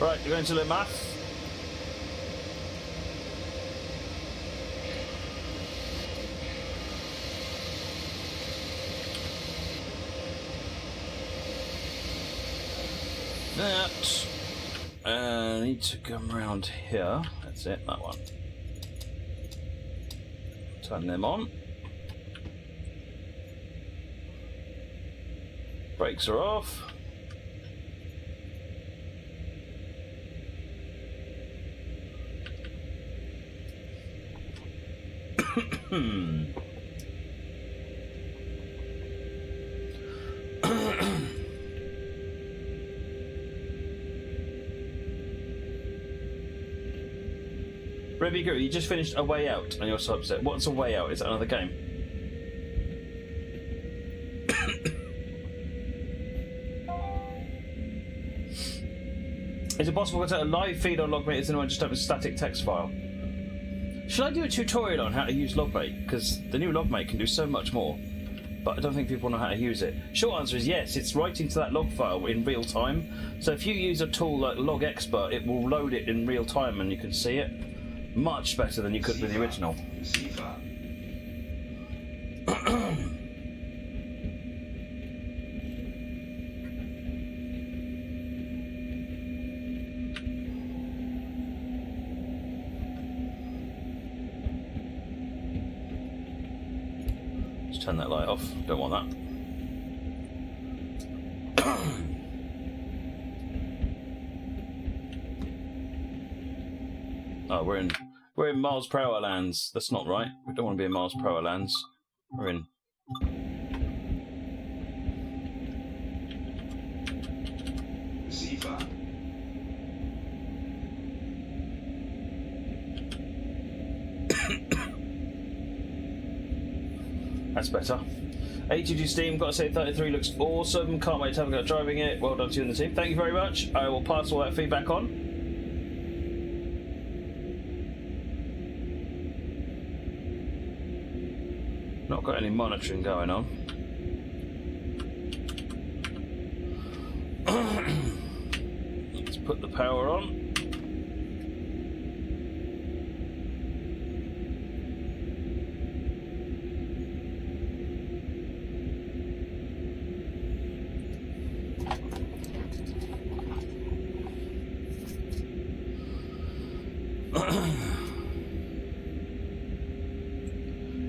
Right, you're going to Letmathe. That. I need to come around here. That's it, that one. Turn them on. Brakes are off. Revigo, you just finished A Way Out and you're so upset. What's A Way Out? Is that another game? Is it possible to set a live feed on Logmate and just have a static text file? Should I do a tutorial on how to use Logmate? Because the new Logmate can do so much more, but I don't think people know how to use it. Short answer is yes, it's writing to that log file in real time. So if you use a tool like Log Expert, it will load it in real time and you can see it. Much better than you could with the original. Just turn that light off. Don't want that. Oh, we're in miles per hour lands. That's not right. We don't want to be in miles per hour lands. We're in. That's better. 82 Steam, got to say 33 looks awesome. Can't wait to have a go at driving it. Well done to you and the team. Thank you very much. I will pass all that feedback on. Not got any monitoring going on. Let's put the power on.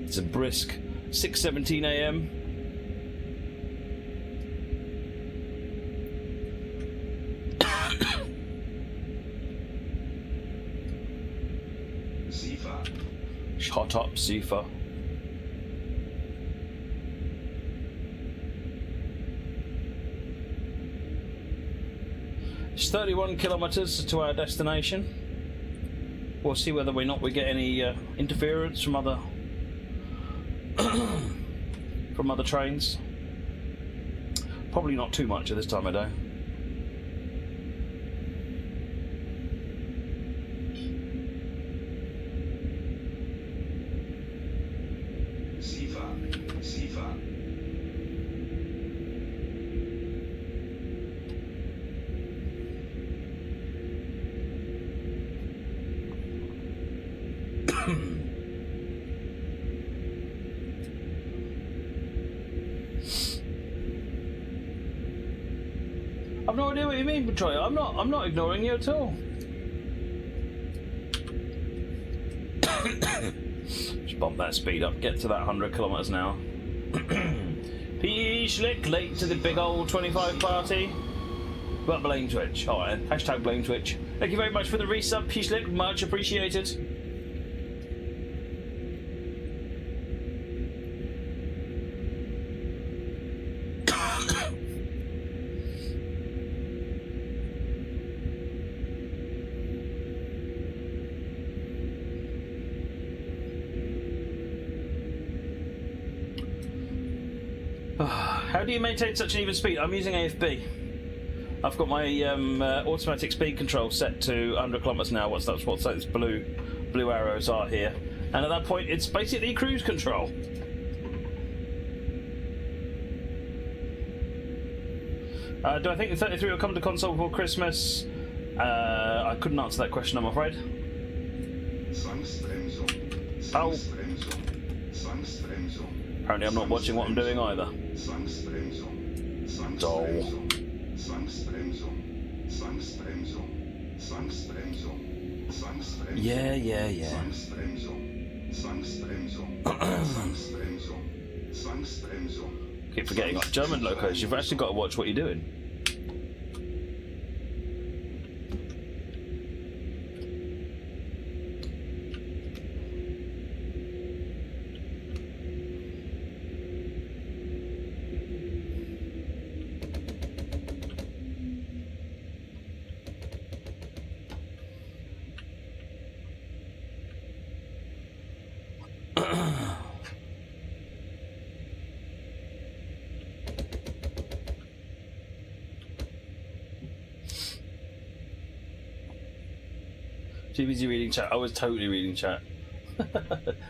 It's a brisk 6:17 a.m. Hot up, Sifa. It's 31 kilometers to our destination. We'll see whether or not we get any interference from other from other trains. Probably not too much at this time of day. I've no idea what you mean, Troy. I'm not ignoring you at all. Just bump that speed up, get to that 100 kilometers an hour. P. Schlick, late to the big old 25 party. But blame Twitch. Alright, hashtag blame Twitch. Thank you very much for the resub, P. Schlick, much appreciated. How do you maintain such an even speed? I'm using AFB. I've got my automatic speed control set to 100 kilometers an hour. What's those blue arrows are here. And at that point, it's basically cruise control. Do I think the 33 will come to console before Christmas? I couldn't answer that question, I'm afraid. Oh. Apparently I'm not watching what I'm doing either. Dole. Yeah. Keep forgetting, like German locos, you've actually got to watch what you're doing. Too busy reading chat. I was totally reading chat.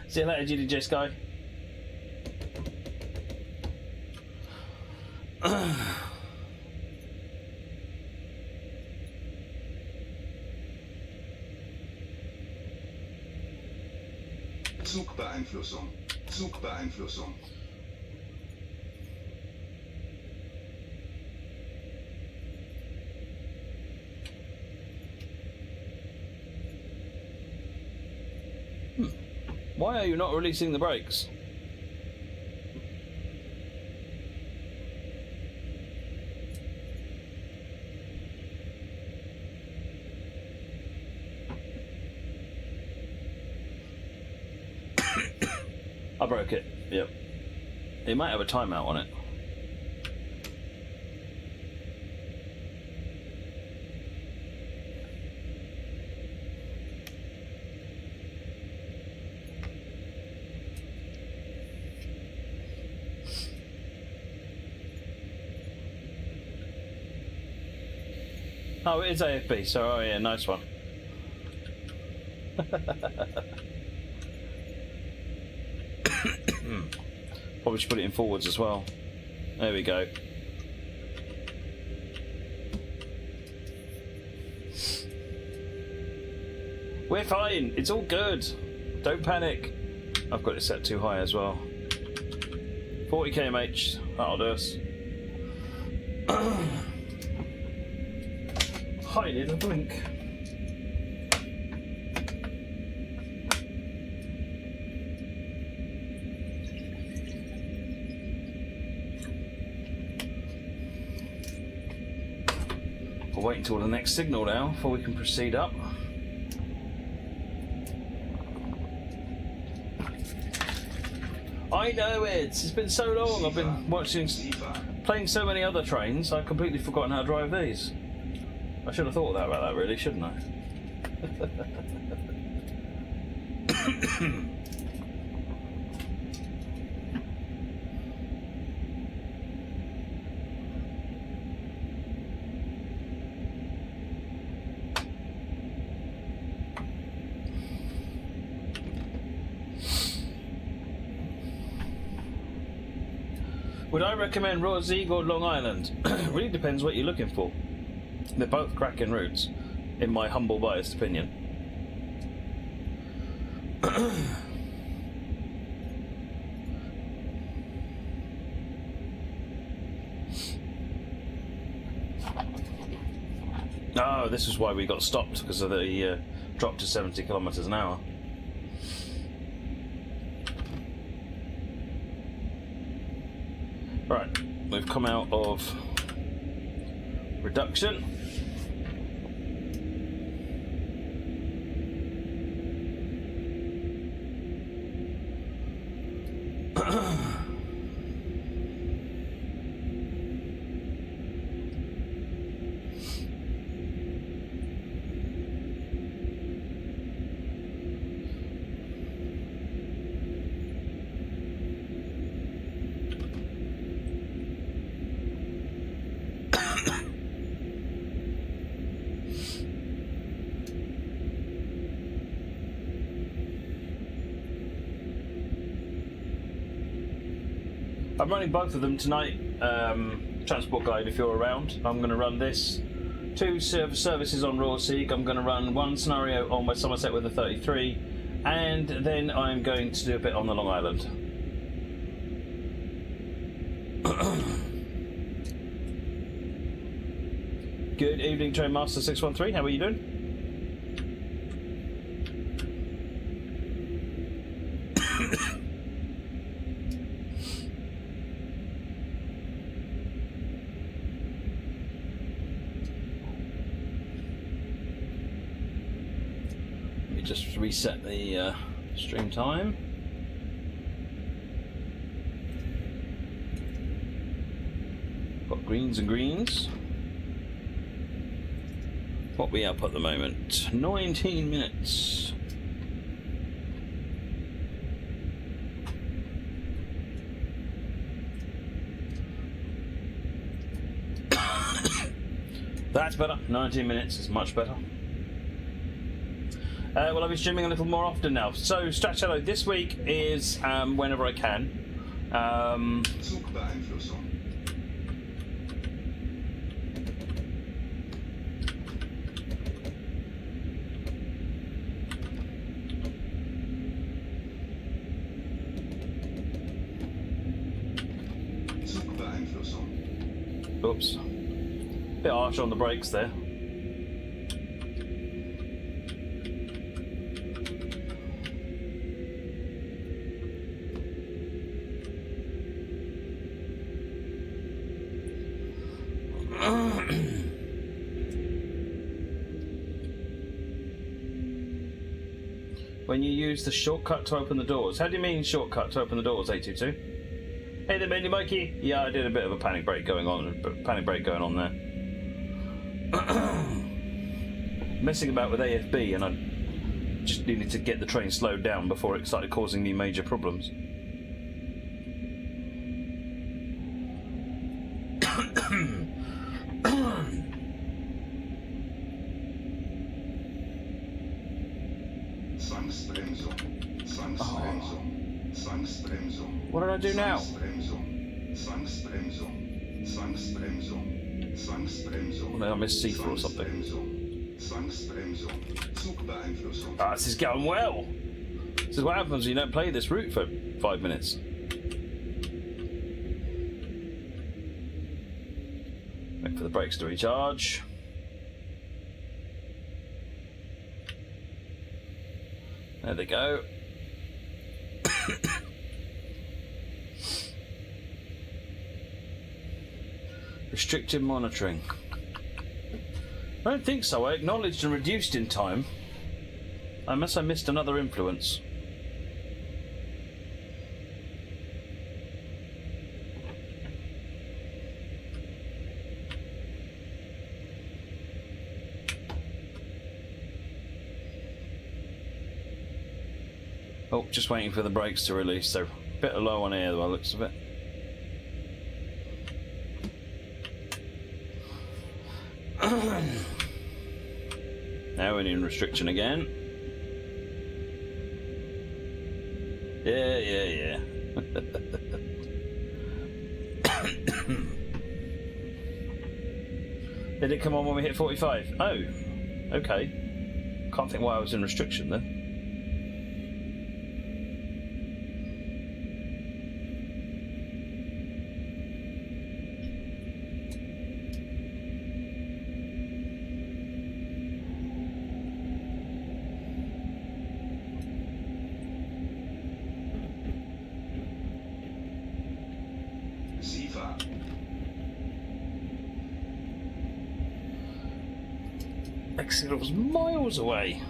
See you later, GDJ Sky. Zugbeeinflussung. Zugbeeinflussung. Why are you not releasing the brakes? I broke it, yep. It might have a timeout on it. Oh, it is AFB, so oh yeah, nice one. Probably should put it in forwards as well. There we go. We're fine, it's all good. Don't panic. I've got it set too high as well. 40 kmh, that'll do us. I need a blink. We'll wait until the next signal now before we can proceed up. I know it's been so long. I've been playing so many other trains, I've completely forgotten how to drive these. I should have thought about that really, shouldn't I? Would I recommend Ruhr Sieg or Long Island? Really depends what you're looking for. They're both cracking routes, in my humble biased opinion. Oh, this is why we got stopped, because of the drop to 70 kilometers an hour. Right, we've come out of reduction. I'm running both of them tonight. Transport Guide, if you're around. I'm going to run this 2 services on Ruhr Sieg. I'm going to run 1 scenario on my Somerset with a 33, and then I'm going to do a bit on the Long Island. Good evening, Trainmaster 613. How are you doing? Let me just reset the stream time. Got greens and greens. What we up at the moment? 19 minutes. That's better. 19 minutes is much better. Well, I'll be streaming a little more often now. So, Stracciatto, this week is whenever I can. Zugbeeinflussung. Zugbeeinflussung. Oops. Bit harsh on the brakes there. When you use the shortcut to open the doors. How do you mean shortcut to open the doors, 822? Hey there, Mandy Mikey. Yeah, I did a bit of a panic brake going on there. Messing about with AFB, and I just needed to get the train slowed down before it started causing me major problems. What did I do now? Well, I missed C4 or something. Ah, this is going well. This is what happens when you don't play this route for 5 minutes. Wait for the brakes to recharge. There they go. Restricted monitoring. I don't think so. I acknowledged and reduced in time. Unless I missed another influence. Oh, just waiting for the brakes to release. So a bit low on air by the looks of it. Now we're in restriction again. Yeah. Did it come on when we hit 45? Oh, okay. Can't think why I was in restriction then. Exeter was miles away.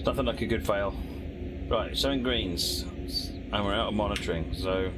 It's nothing like a good fail. Right, showing greens. And we're out of monitoring, so...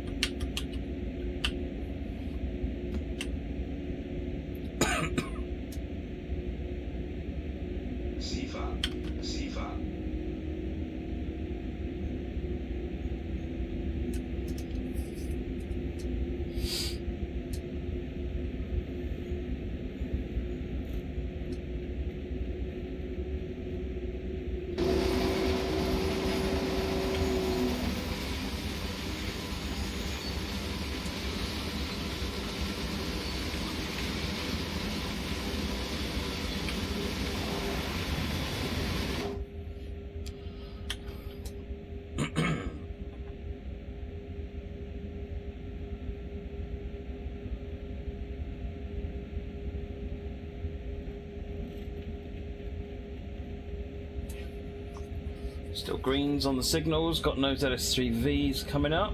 Still greens on the signals, got no ZS3Vs coming up.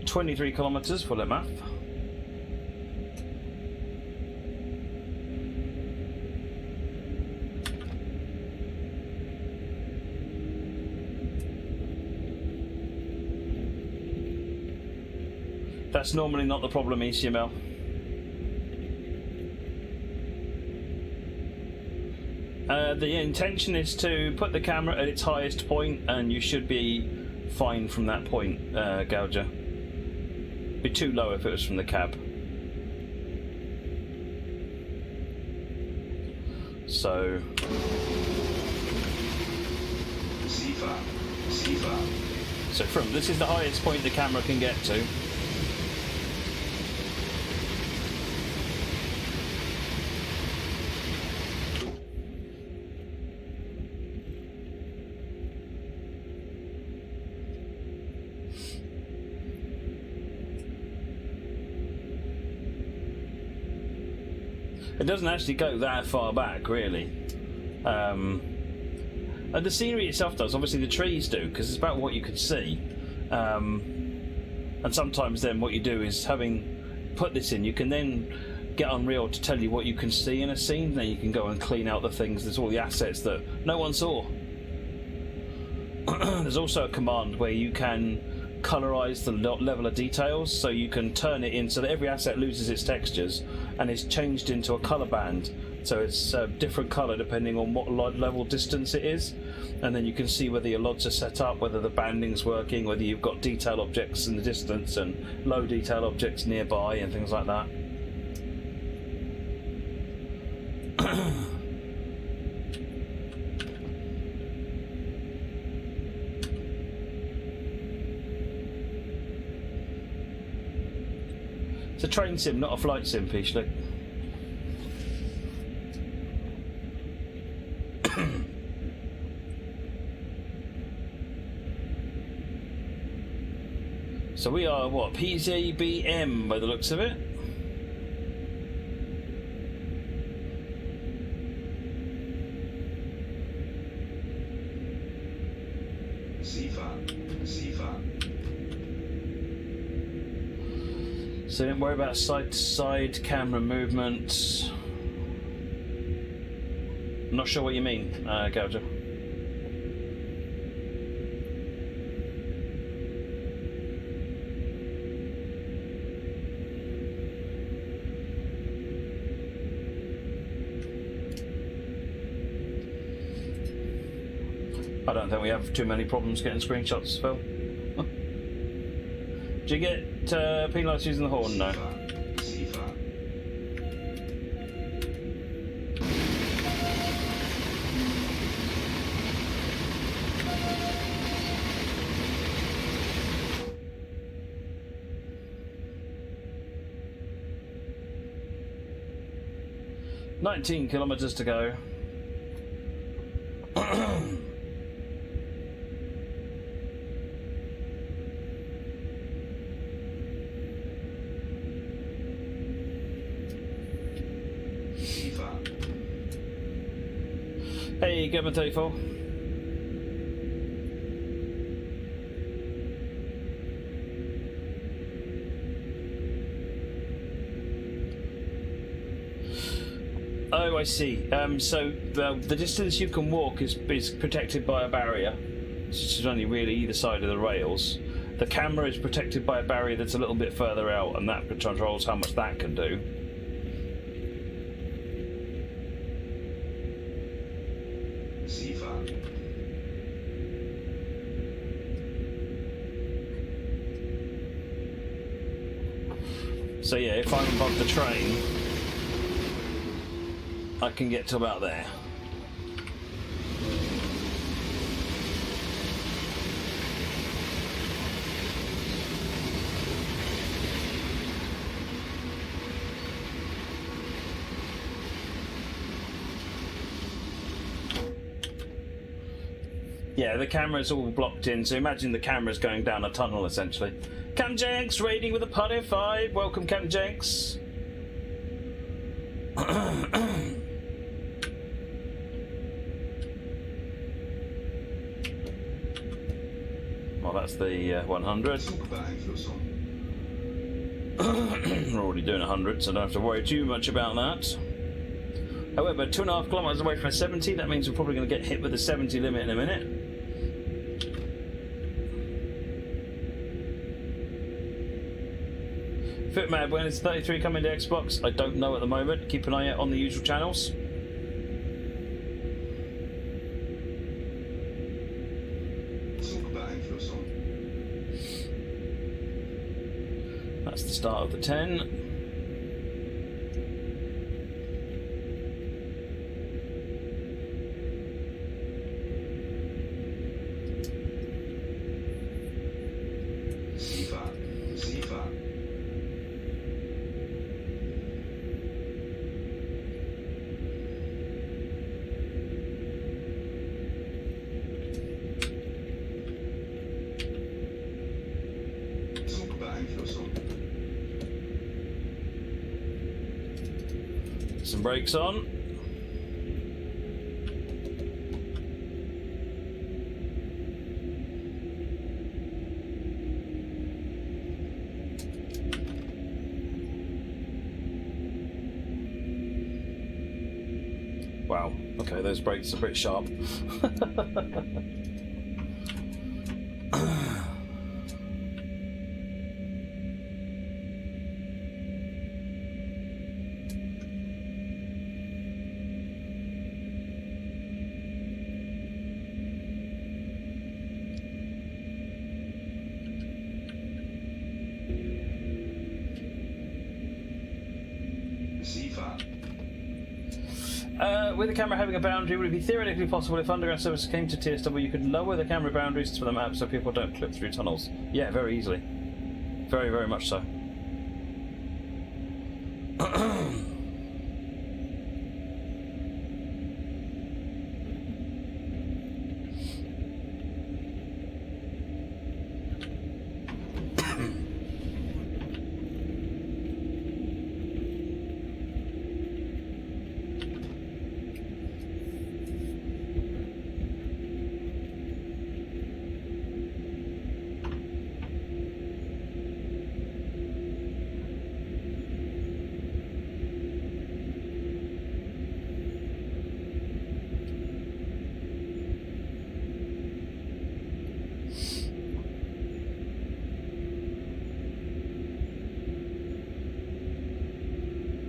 23 kilometers for Letmathe. That's normally not the problem, ECML. The intention is to put the camera at its highest point, and you should be fine from that point, Gouger. Be too low if it was from the cab. So... So from this is the highest point the camera can get to. It doesn't actually go that far back, really. And the scenery itself does. Obviously, the trees do, because it's about what you can see. And sometimes then what you do is, having put this in, you can then get Unreal to tell you what you can see in a scene. Then you can go and clean out the things. There's all the assets that no one saw. There's also a command where you can colorize the level of details, so you can turn it in so that every asset loses its textures and is changed into a color band, so it's a different color depending on what level distance it is, and then you can see whether your LODs are set up, whether the banding's working, whether you've got detail objects in the distance and low detail objects nearby and things like that. It's a train sim, not a flight sim, Peachly. So we are, what, PZBM by the looks of it? So don't worry about side-to-side camera movement. I'm not sure what you mean, Gouger. I don't think we have too many problems getting screenshots, Phil. Do you get penalised using the horn? No. "19 kilometers to go." Hey, Letmathe 4. Oh, I see. So the distance you can walk is protected by a barrier, which is only really either side of the rails. The camera is protected by a barrier that's a little bit further out, and that controls how much that can do. So yeah, if I'm above the train, I can get to about there. Yeah, the camera's all blocked in, so imagine the camera's going down a tunnel, essentially. Captain Jenks, raiding with a Putty 5. Welcome, Captain Jenks. Well, that's the 100. We're already doing 100, so I don't have to worry too much about that. However, 2.5 kilometers away from a 70, that means we're probably going to get hit with the 70 limit in a minute. Fitmad, when is 33 coming to Xbox? I don't know at the moment. Keep an eye out on the usual channels. That's the start of the 10. Some brakes on. Wow, okay, those brakes are a bit sharp. With the camera having a boundary, would it be theoretically possible if underground service came to TSW, you could lower the camera boundaries for the map so people don't clip through tunnels? Yeah, very easily. Very, very much so.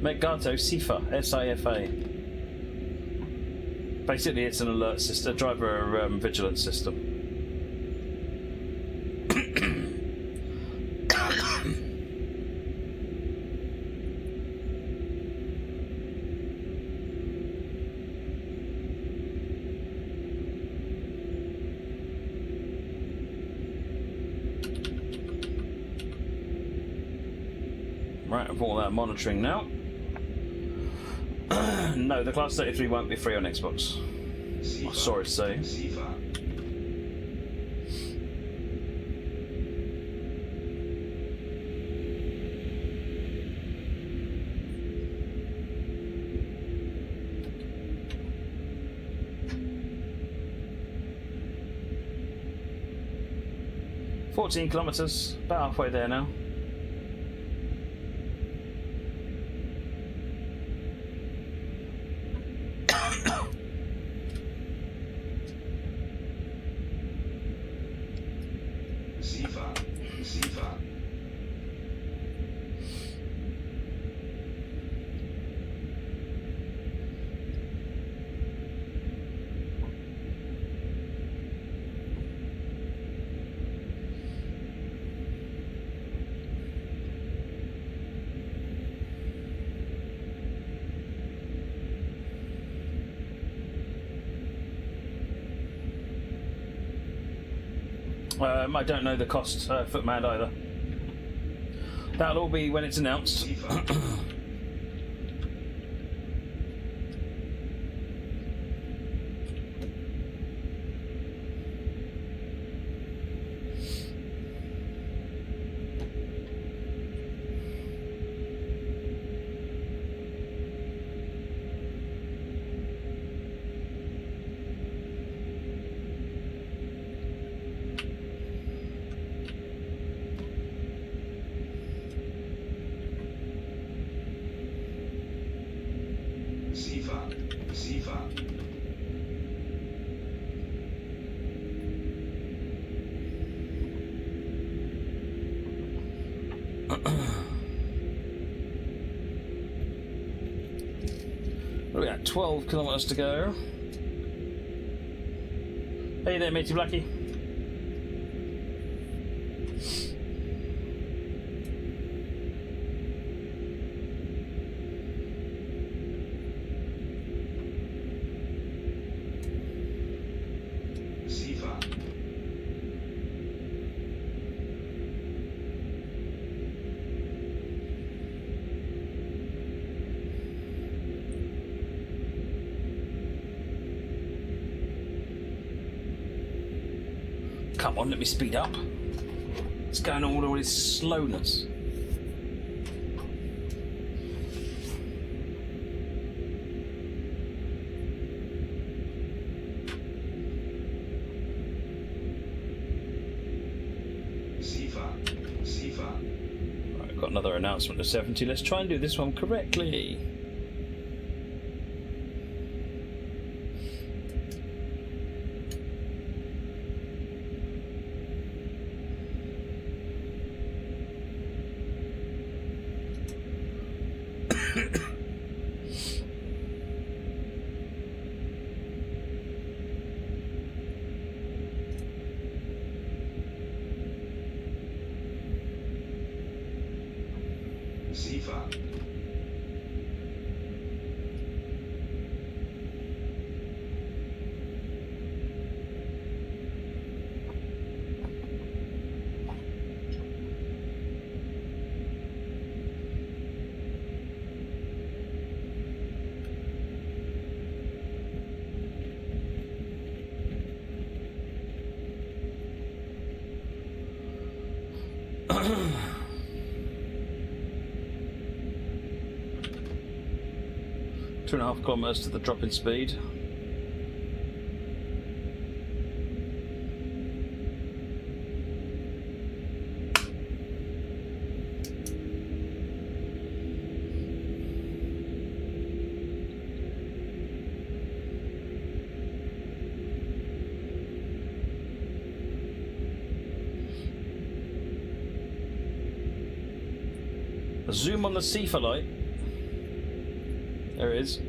Megato Sifa, S-I-F-A. Basically, it's an alert system, a driver vigilance system. Right, I've all that monitoring now. No, the Class 33 won't be free on Xbox. Oh, sorry to say. $14 kilometers, about halfway there now. SIFA. I don't know the cost, Footman, either. That'll all be when it's announced. SIFA. SIFA. SIFA. We got 12 kilometers to go. Hey there, matey Blackie. SIFA. Come on, let me speed up. What's going on with all this slowness? SIFA. SIFA. Right, got another announcement of 70. Let's try and do this one correctly. SIFA. Two and a half kilometers to the drop in speed. A zoom on the SIFA light. There it is.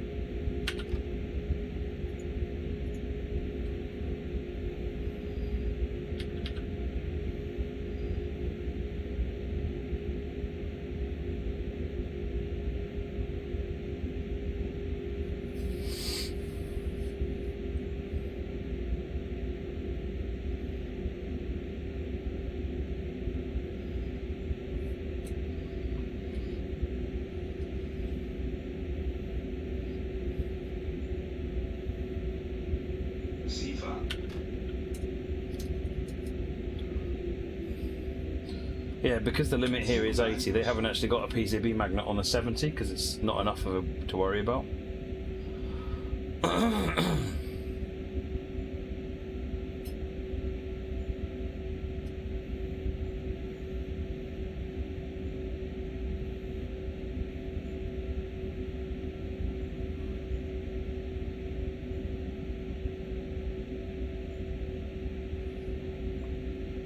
SIFA. Yeah, because the limit here is 80, they haven't actually got a PCB magnet on the 70 because it's not enough of a, to worry about.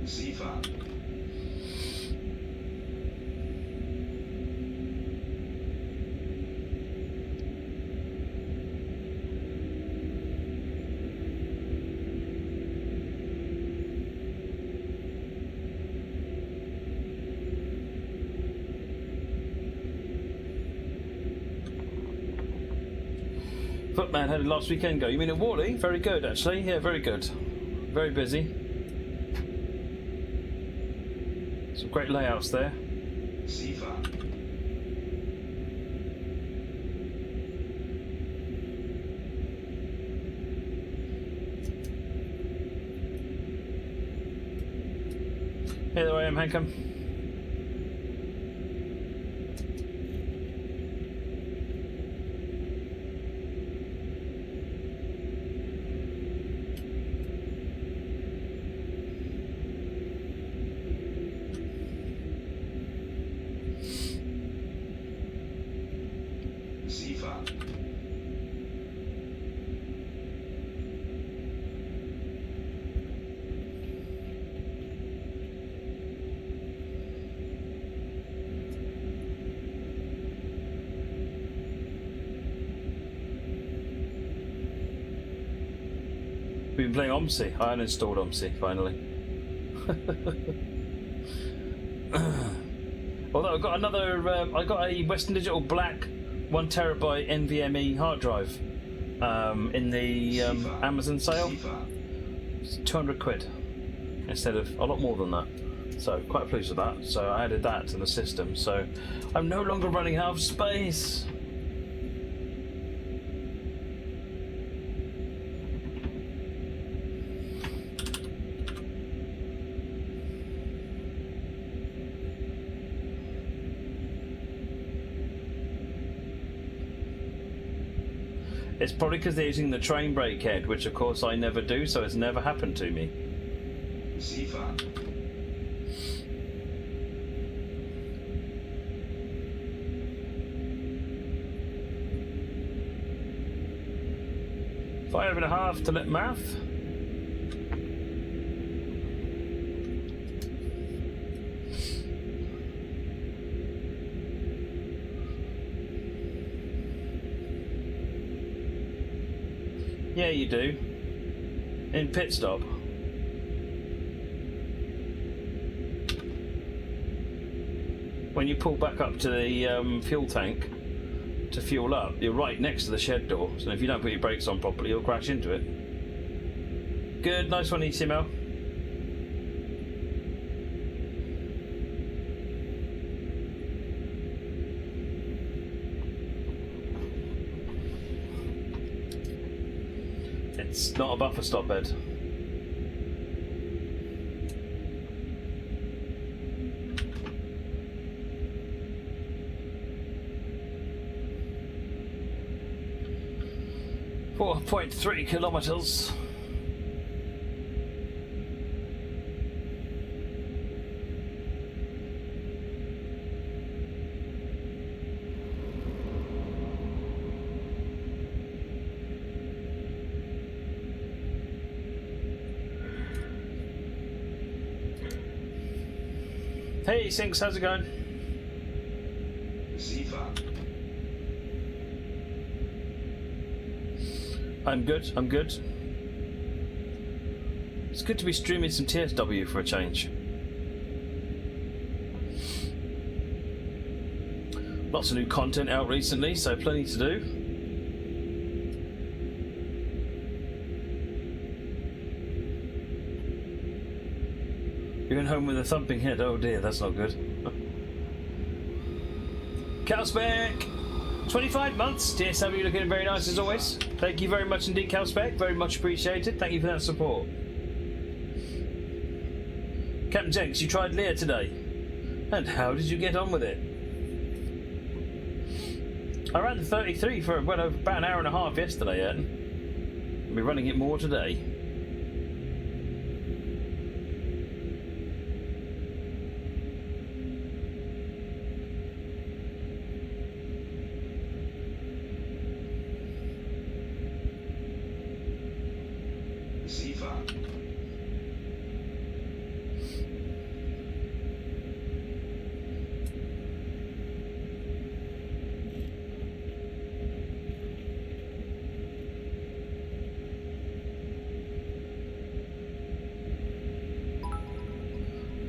SIFA. Footman, how did last weekend go? You mean at Worley? Very good, actually. Yeah, very good. Very busy. Some great layouts there. Sifa. Here I am, Hankum. Sifa. We've been playing OMSI. I uninstalled OMSI finally. Although I got another, I got a Western Digital Black 1 terabyte NVMe hard drive in the Amazon sale. It's 200 quid instead of a lot more than that. So quite pleased with that. So I added that to the system. So I'm no longer running out of space. It's probably because they're using the train brake head, which of course I never do, so it's never happened to me. Sifa. Five and a half to Letmathe. Yeah, you do. In pit stop. When you pull back up to the fuel tank to fuel up, you're right next to the shed door. So if you don't put your brakes on properly, you'll crash into it. Good, nice one, ECML. It's not a buffer stop bed. .3 kilometers. Hey Sinks, how's it going? Sifa. I'm good, I'm good. It's good to be streaming some TSW for a change. Lots of new content out recently, so plenty to do. You're going home with a thumping head. Oh dear, that's not good. Calspec! 25 months. TSW looking very nice as always. Thank you very much indeed, Calspec. Very much appreciated. Thank you for that support. Captain Jenks, you tried Lear today. And how did you get on with it? I ran the 33 for well over about an hour and a half yesterday, yet. I'll be running it more today. Sifa.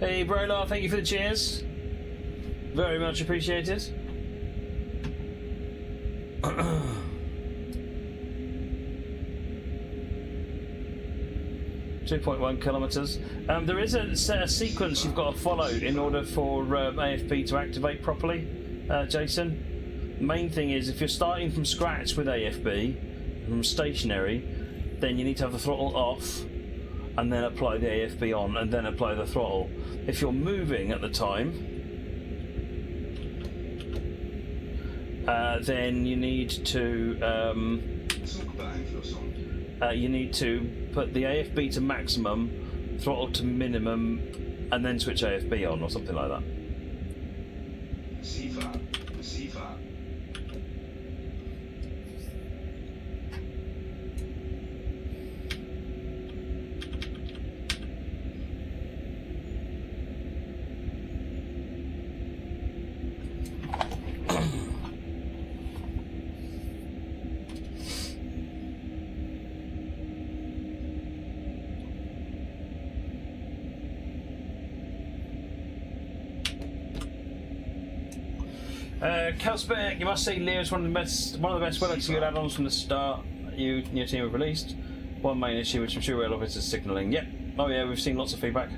Hey Brolar, thank you for the cheers. Very much appreciated. 2.1 kilometres. There is a sequence you've got to follow in order for AFB to activate properly, Jason. The main thing is if you're starting from scratch with AFB, from stationary, then you need to have the throttle off and then apply the AFB on and then apply the throttle. If you're moving at the time, then you need to put the AFB to maximum, throttle to minimum, and then switch AFB on or something like that. Receiver. Calspec, you must say Leo is one of the best well-executed add-ons from the start you and your team have released. One main issue, which I'm sure we'll obviously is signalling. Yep. Oh yeah, we've seen lots of feedback.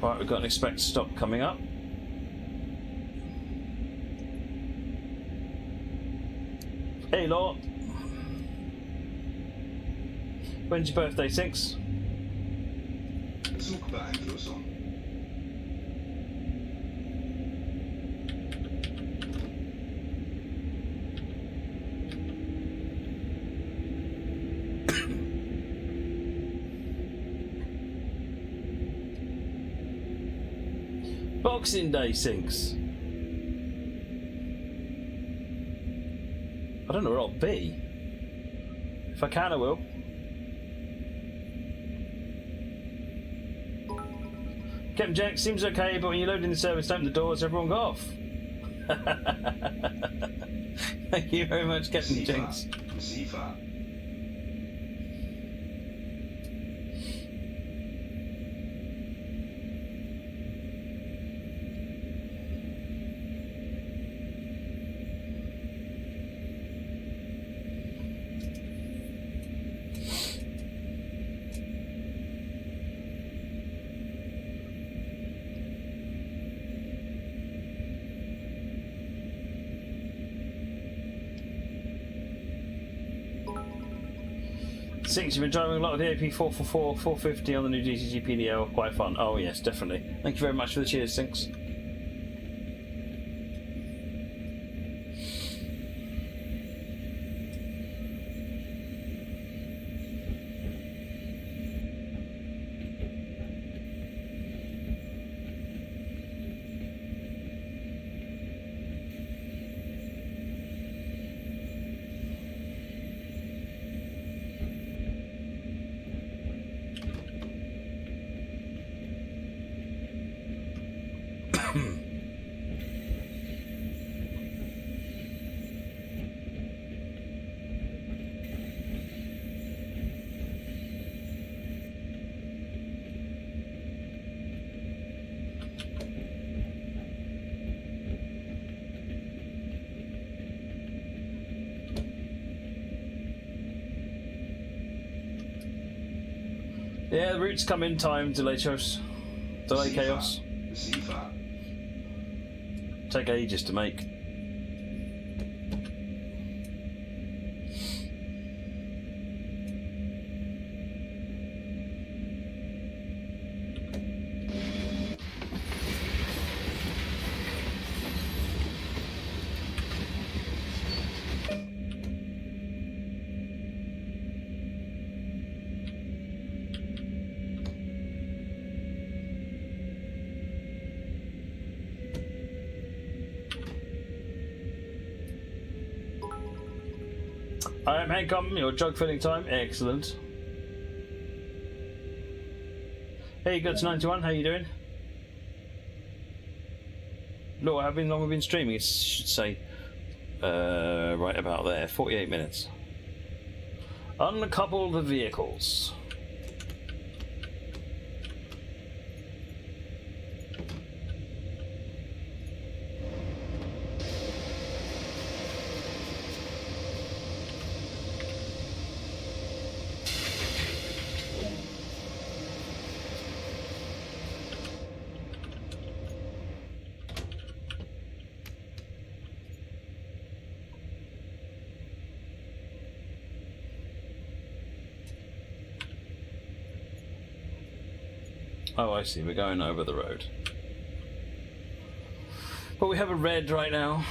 Right, we've got an expect stop coming up. Hey Law. When's your birthday, Sinks? Zugbeeinflussung. Boxing Day, Sinks. I don't know where I'll be. If I can, I will. Captain Jack, seems okay, but when you load in the service, open the doors, everyone go off. Thank you very much, Captain Jinx. Receiver. Since you've been driving a lot of the AP 444 450 on the new DCG PDL, quite fun. Oh yes, definitely. Thank you very much for the cheers, Sinks. Yeah, the routes come in time, delay chaos. Delay chaos. Receiver. Take ages to make. I am Hancom, your jug filling time. Excellent. Hey, Guts 91, how you doing? Look, how long have we been streaming? It should say right about there. 48 minutes. Uncouple the vehicles. Oh, I see. We're going over the road. But we have a red right now.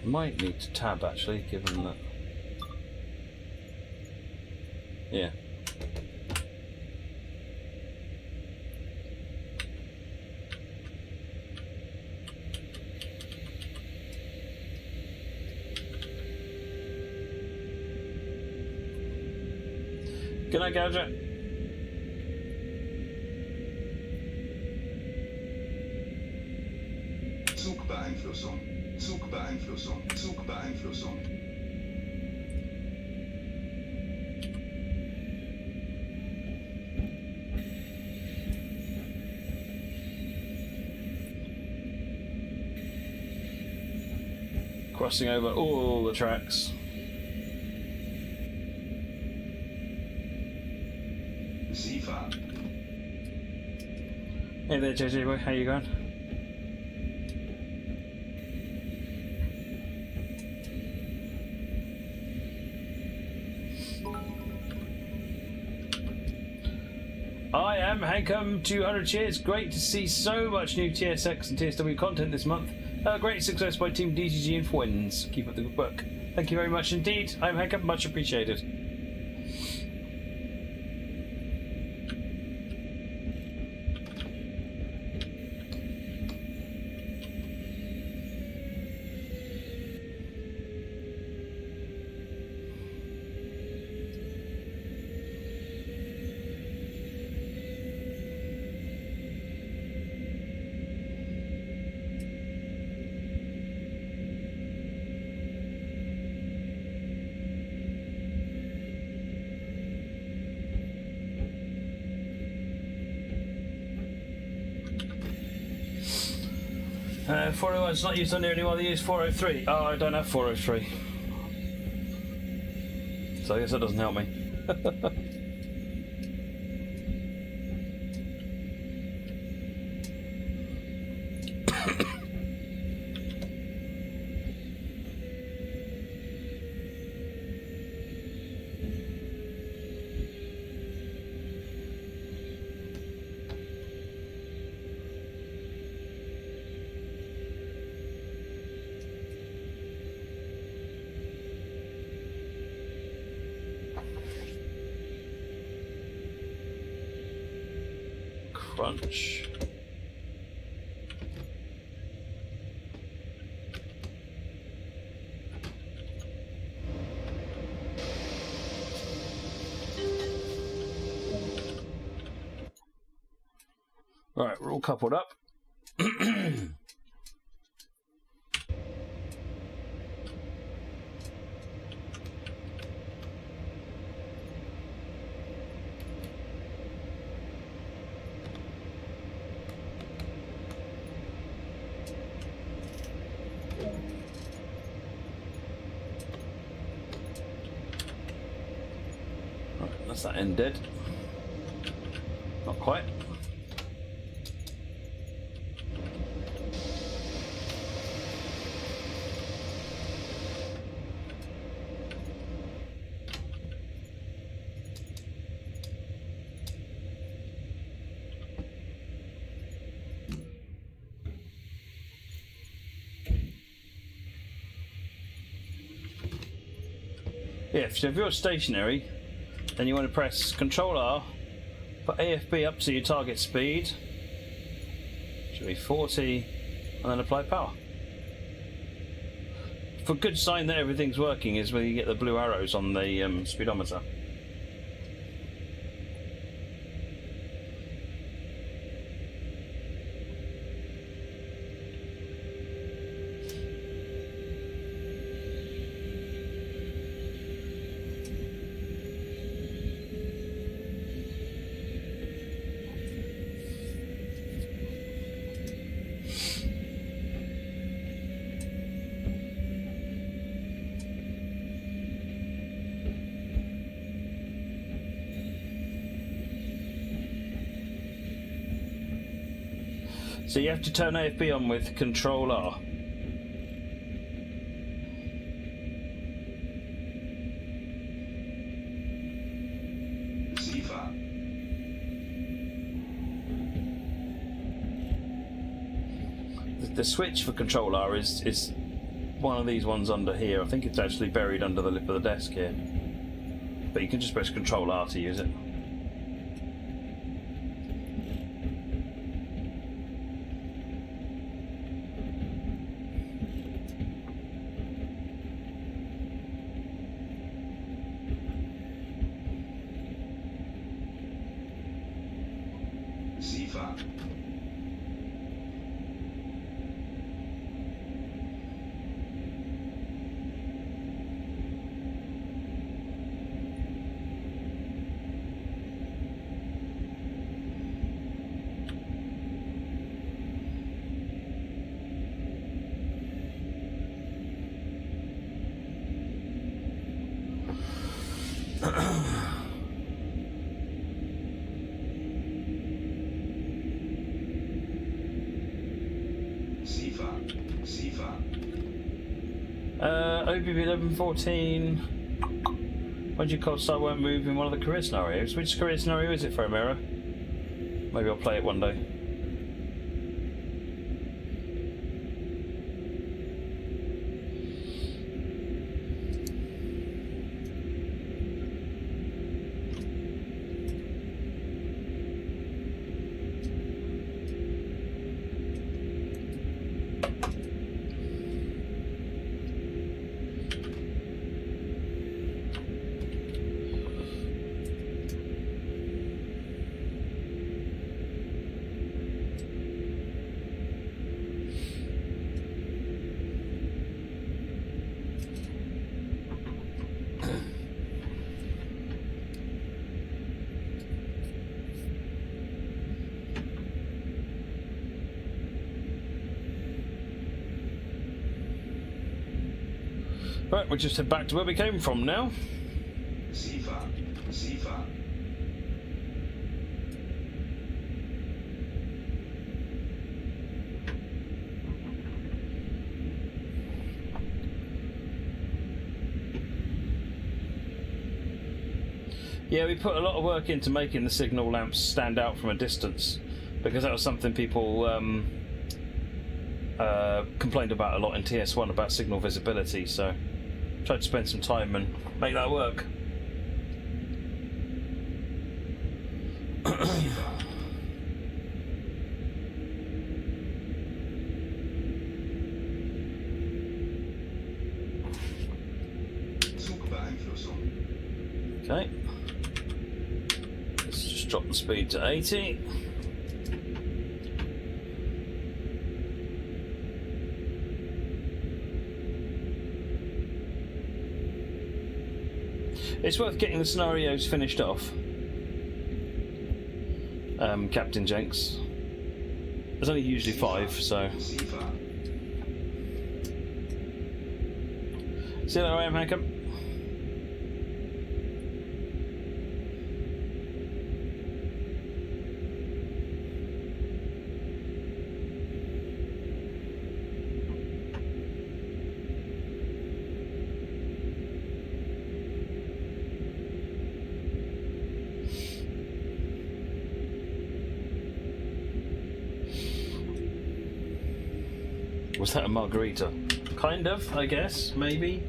Might need to tab actually, given that. Yeah. Good night, Gadget. Zugbeeinflussung. Zugbeeinflussung. Zugbeeinflussung. Crossing over all the tracks. Seefahrt. Hey there, JJ boy. How you going? I am Hankum 200 cheers. Great to see so much new TSX and TSW content this month. Great success by Team DTG and Fwins. Keep up the good work. Thank you very much indeed. I'm Hankum, much appreciated. Uh, 401's not used on there anymore, they use 403. Oh, I don't have 403. So I guess that doesn't help me. Crunch. Right, we're all coupled up. That's that end dead. Not quite. Yeah, so if you're stationary, then you want to press Control R, put AFB up to your target speed, should be 40, and then apply power. a good sign that everything's working is when you get the blue arrows on the speedometer. So you have to turn AFB on with Control R. SIFA. The switch for Control R is one of these ones under here. I think it's actually buried under the lip of the desk here. But you can just press Control R to use it. SIFA. SIFA. OBB 1114. When your Kreuztal won't move in one of the career scenarios. Which career scenario is it for a mirror? Maybe I'll play it one day. Right, we'll just head back to where we came from now. SIFA. Yeah, we put a lot of work into making the signal lamps stand out from a distance, because that was something people complained about a lot in TS1 about signal visibility, so tried to spend some time and make that work. Okay, let's just drop the speed to 80. It's worth getting the scenarios finished off, Captain Jenks. There's only usually 5, so. See you later, I am Hankum. Was that a margarita? Kind of, I guess, maybe.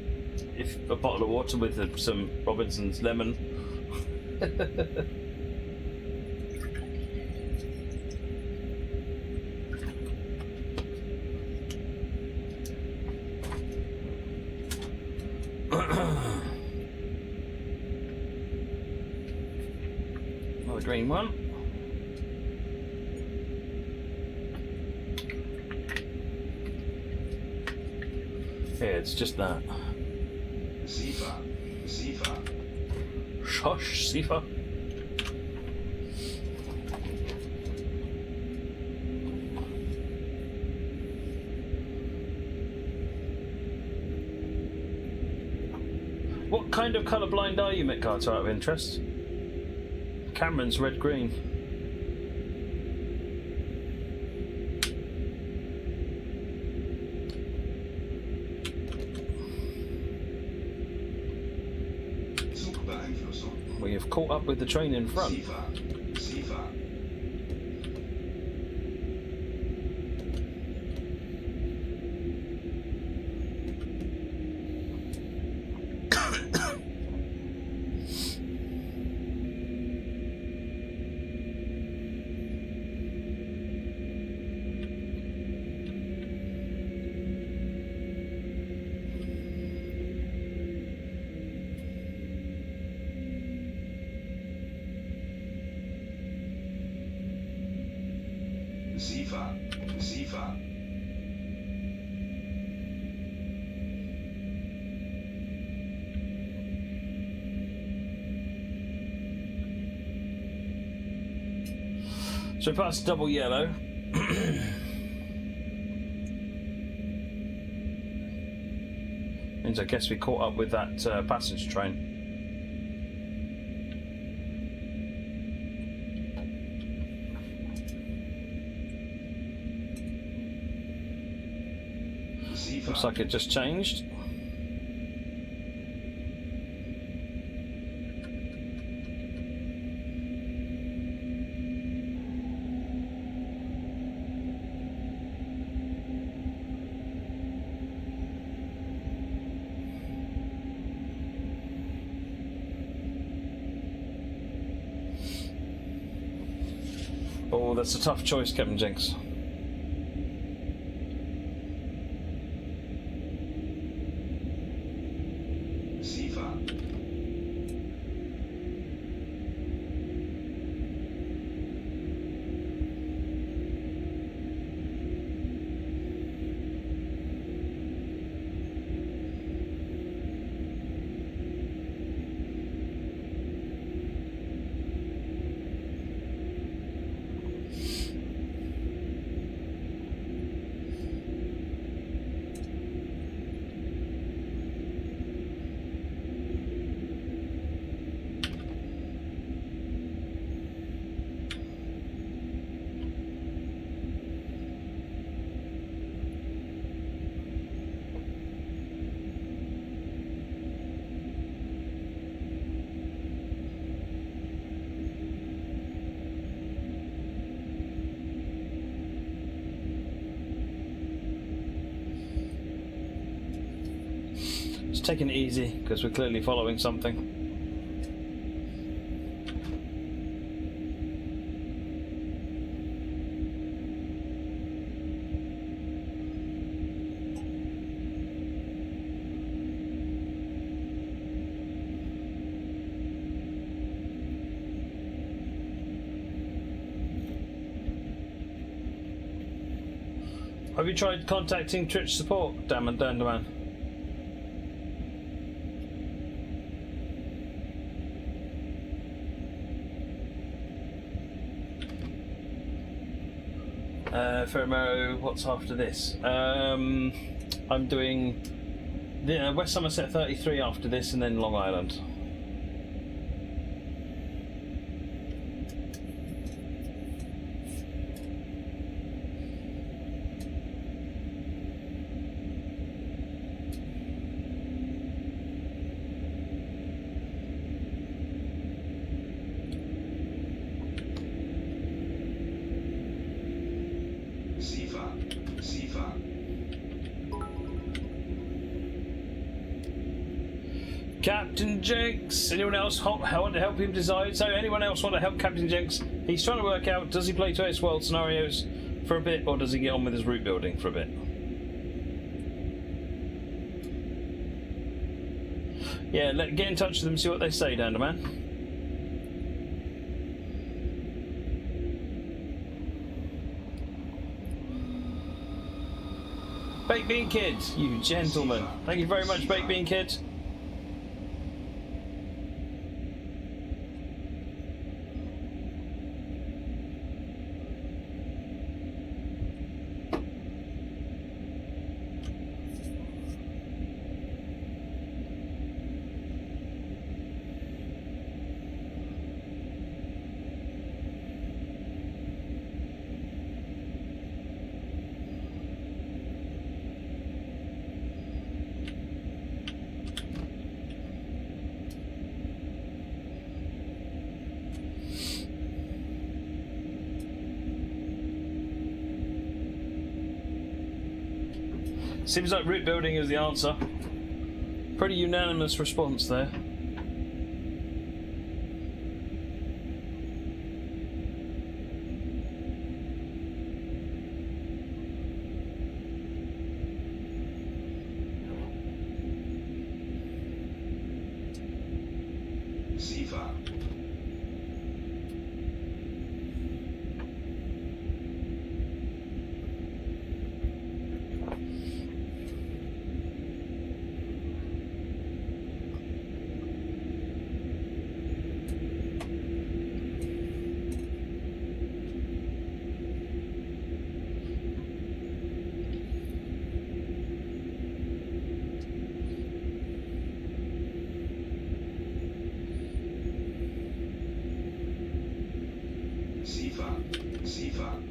If a bottle of water with some Robinson's lemon. green one. Yeah, it's just that. Sifa. Sifa. Shush, Sifa. What kind of colourblind are you, Mick Carter, out of interest? Cameron's red-green. We have caught up with the train in front. Sifa. Sifa. Sifa. Sifa. So we passed double yellow. Means I guess we caught up with that passenger train. Looks like it just changed. Oh, that's a tough choice, Captain Jinx. Just taking it easy because we're clearly following something. Have you tried contacting Twitch support, Dandaman? Fermo, what's after this? I'm doing the West Somerset 33 after this, and then Long Island. Captain Jinx! Anyone else want to help him decide? So anyone else want to help Captain Jinx? He's trying to work out, does he play 2X World scenarios for a bit, or does he get on with his route building for a bit? Yeah, get in touch with them, see what they say, Dandaman. Baked Bean Kid, you gentleman. Thank you very much, Baked Bean Kid. Seems like root building is the answer. Pretty unanimous response there. Sifa. Sifa. Sifa.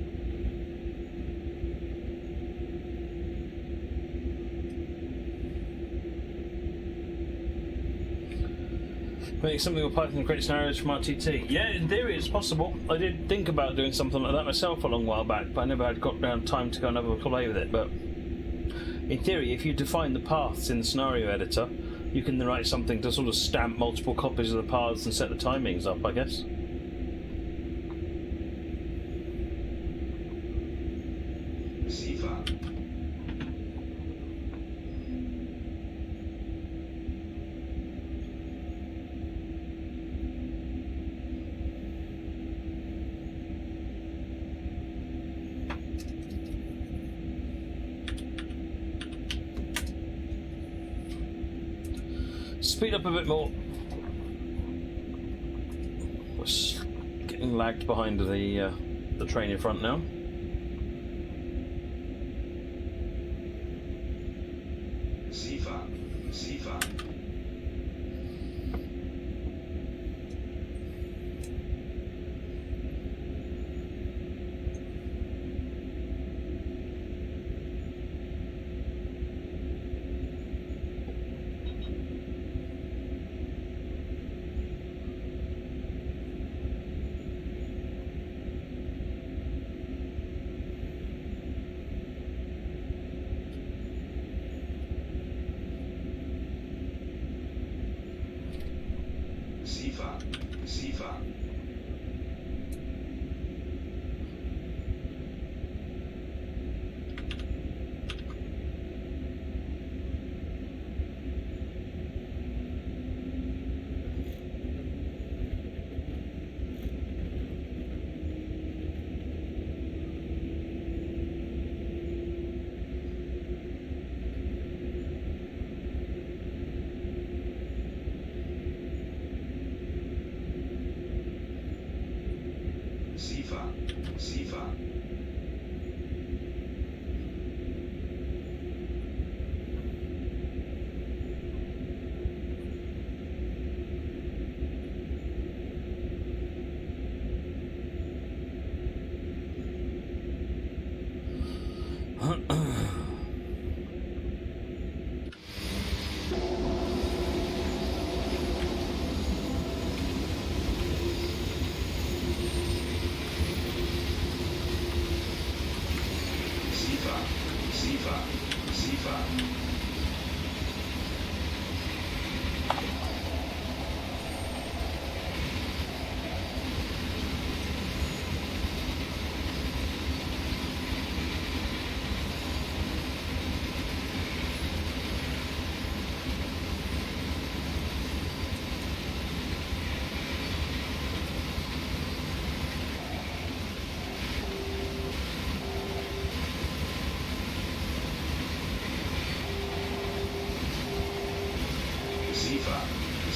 Make something with Python create scenarios from RTT. Yeah, in theory it's possible. I did think about doing something like that myself a long while back, but I never had got around time to go and have a play with it. But in theory, if you define the paths in the scenario editor, you can then write something to sort of stamp multiple copies of the paths and set the timings up, I guess. Sifa. Speed up a bit more. We're getting lagged behind the train in front now. Sifa. Sifa. Sifa. Sifa. Sifa. Sifa. Sifa. Sifa. Sifa.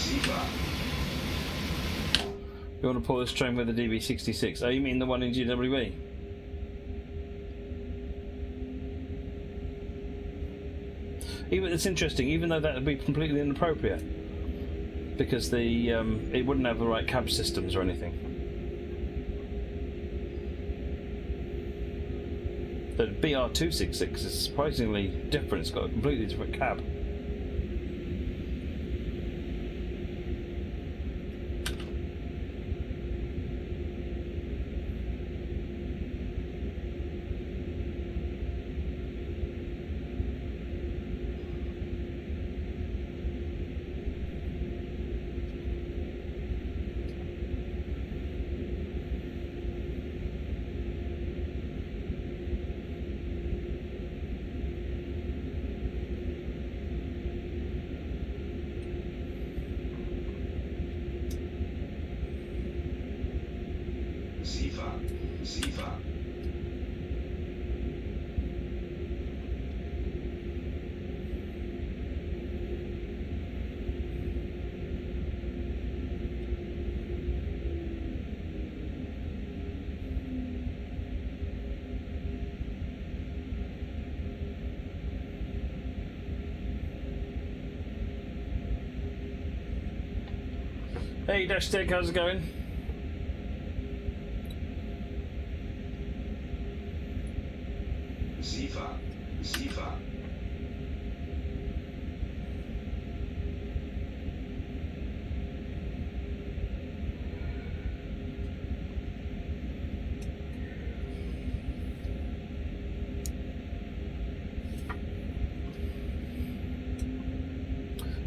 Sifa. You want to pull this train with the DB66? Oh, you mean the one in GWE? Even it's interesting, even though that would be completely inappropriate, because the it wouldn't have the right cab systems or anything. The BR266 is surprisingly different. It's got a completely different cab. Sifa. Sifa. Hey Dash Stick, how's it going? Sifa. Sifa.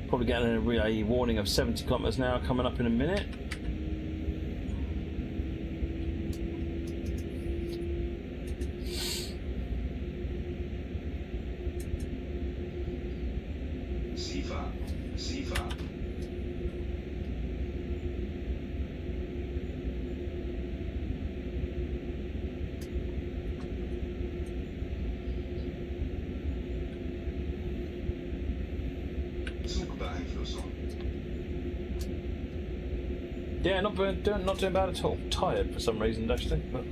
Probably getting a warning of 70 kilometers an hour coming up in a minute. Sifa. Sifa. Zugbeeinflussung. Yeah, not doing bad at all. Tired for some reason, Dash Stick, but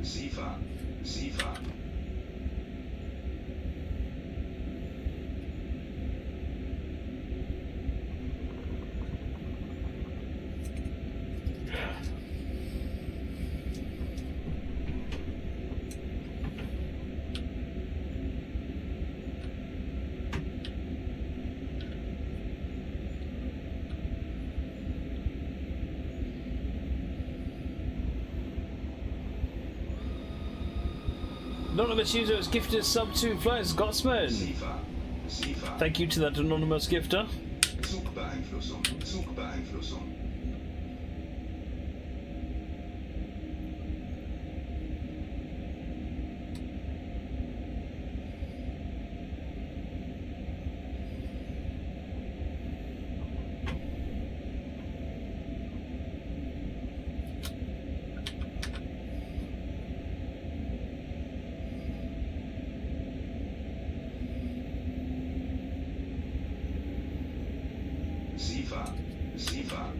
Sifa. Sifa. anonymous user has gifted a sub to Flying Scotsman. Sifa. Sifa. Thank you to that anonymous gifter. Zugbeeinflussung. Zugbeeinflussung. Sifa. Sifa.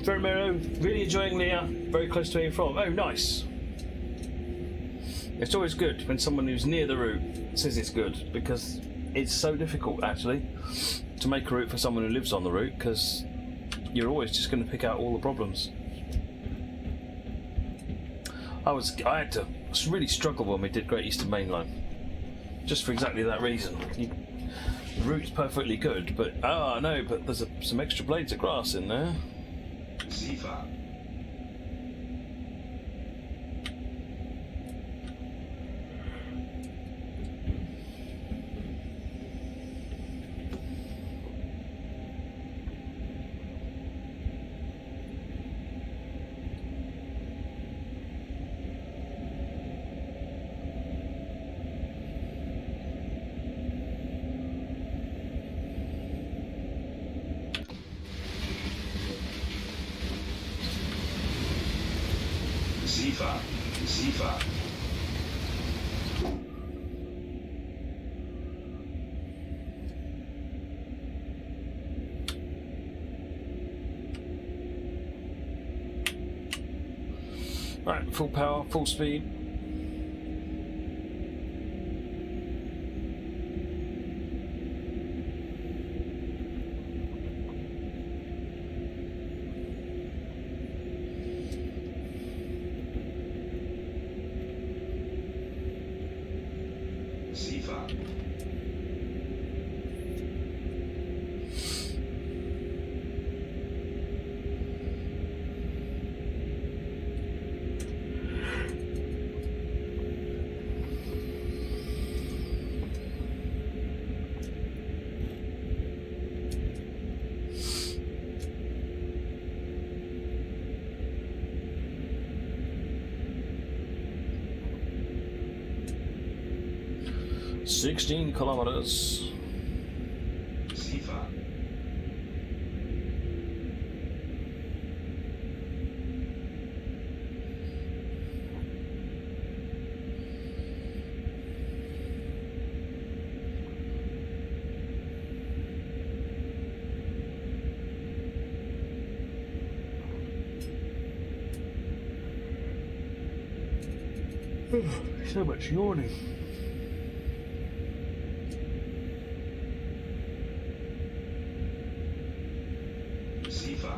Very Mero, really enjoying Leah. Very close to where you're from. Oh, nice. It's always good when someone who's near the route says it's good, because it's so difficult actually to make a route for someone who lives on the route, because you're always just going to pick out all the problems. I had to really struggle when we did Great Eastern Main Line, just for exactly that reason. The route's perfectly good, but no, but there's some extra blades of grass in there. Sifa. Sifa, Sifa. Right, full power, full speed. Sifa. $16 kilometers. Sifa. So much yawning. Sifa.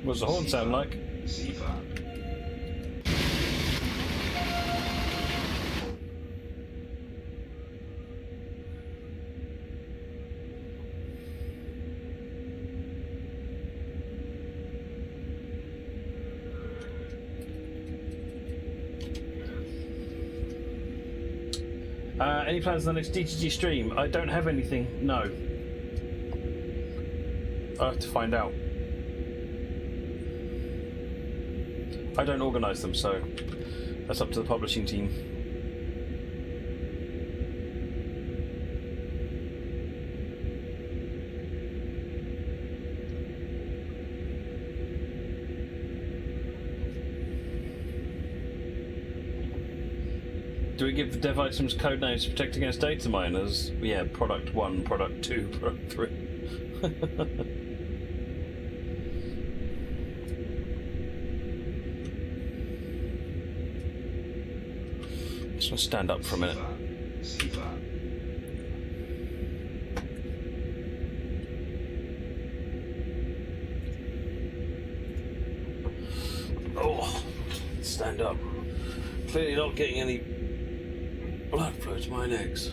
What's the horn sound like? Sifa. Any plans on the next DTG stream? I don't have anything, no. I'll have to find out. I don't organise them, so that's up to the publishing team. Do we give the dev items code names to protect against data miners? Yeah, product 1, product 2, product 3. Just gonna stand up for a minute. Sifa. Oh, stand up. Clearly not getting any blood flow to my legs.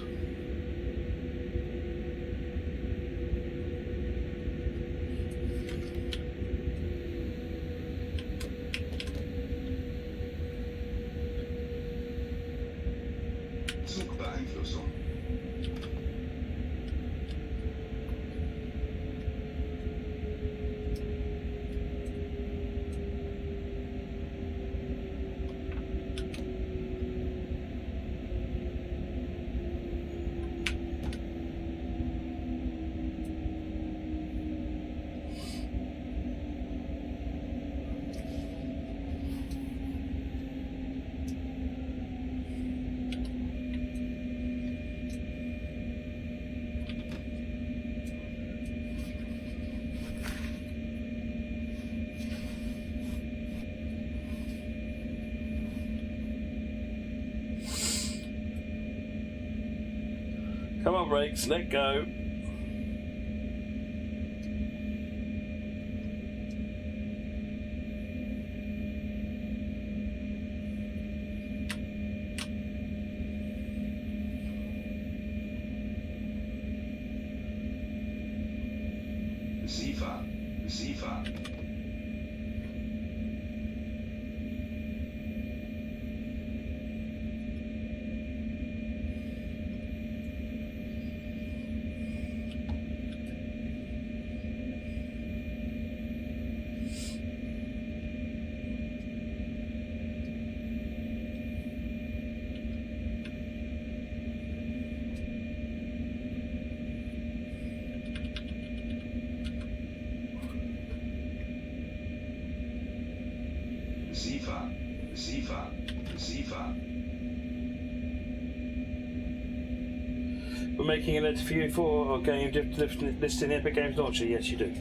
Zugbeeinflussung. Come on, brakes, let go. Sifa. Sifa. Sifa, Sifa, Sifa. We're making an edit for you for our game listing Epic Games Launcher. Yes, you do.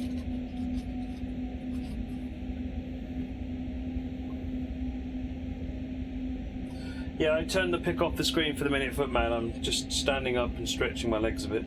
Yeah, I turned the pick off the screen for the minute footman. I'm just standing up and stretching my legs a bit.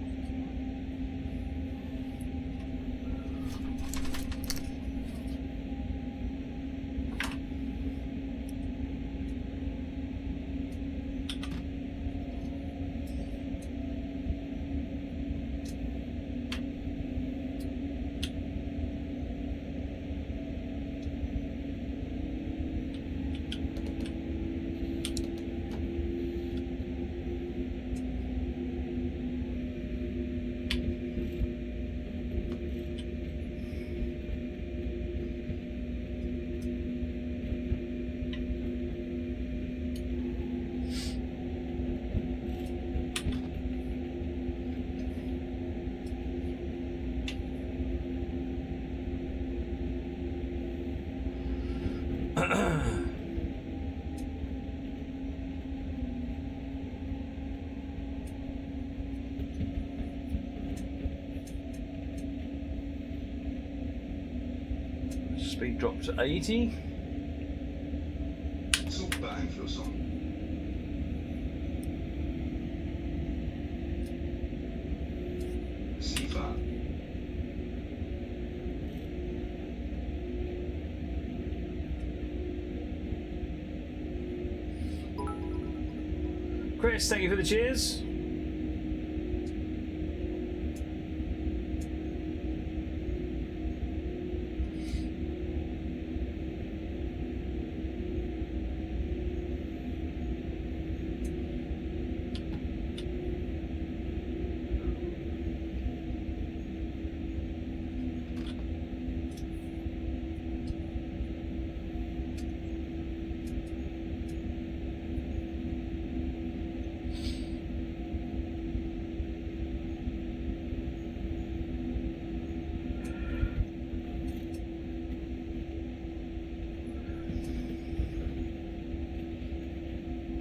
Speed dropped to 80. Zugbeeinflussung. Sifa, Chris, thank you for the cheers.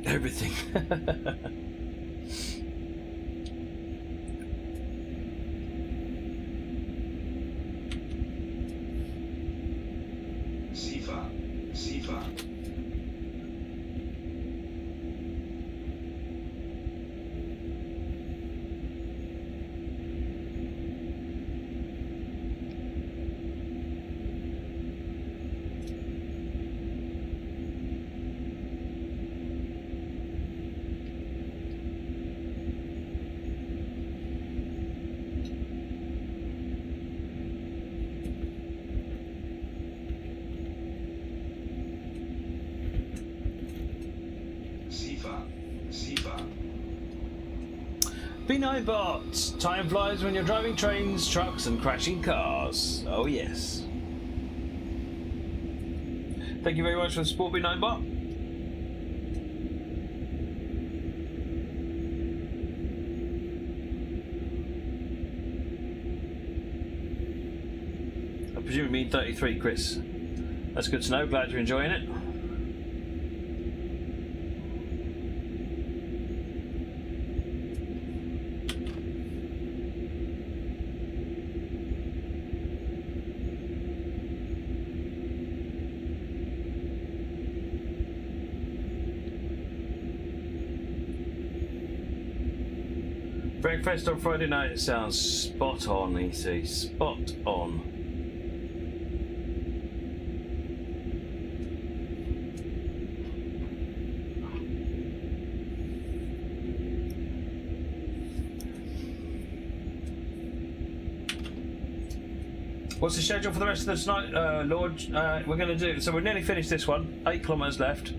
Everything. Sifa, Sifa. Sifa, Sifa. B9 bots. Time flies when you're driving trains, trucks, and crashing cars. Oh yes. Thank you very much for the support, B9 bot. I presume you mean 33, Chris. That's good to know. Glad you're enjoying it. Breakfast on Friday night sounds spot on, EC. Spot on. What's the schedule for the rest of this night, Lord? We're going to do, so we're nearly finished this one. 8 kilometres left.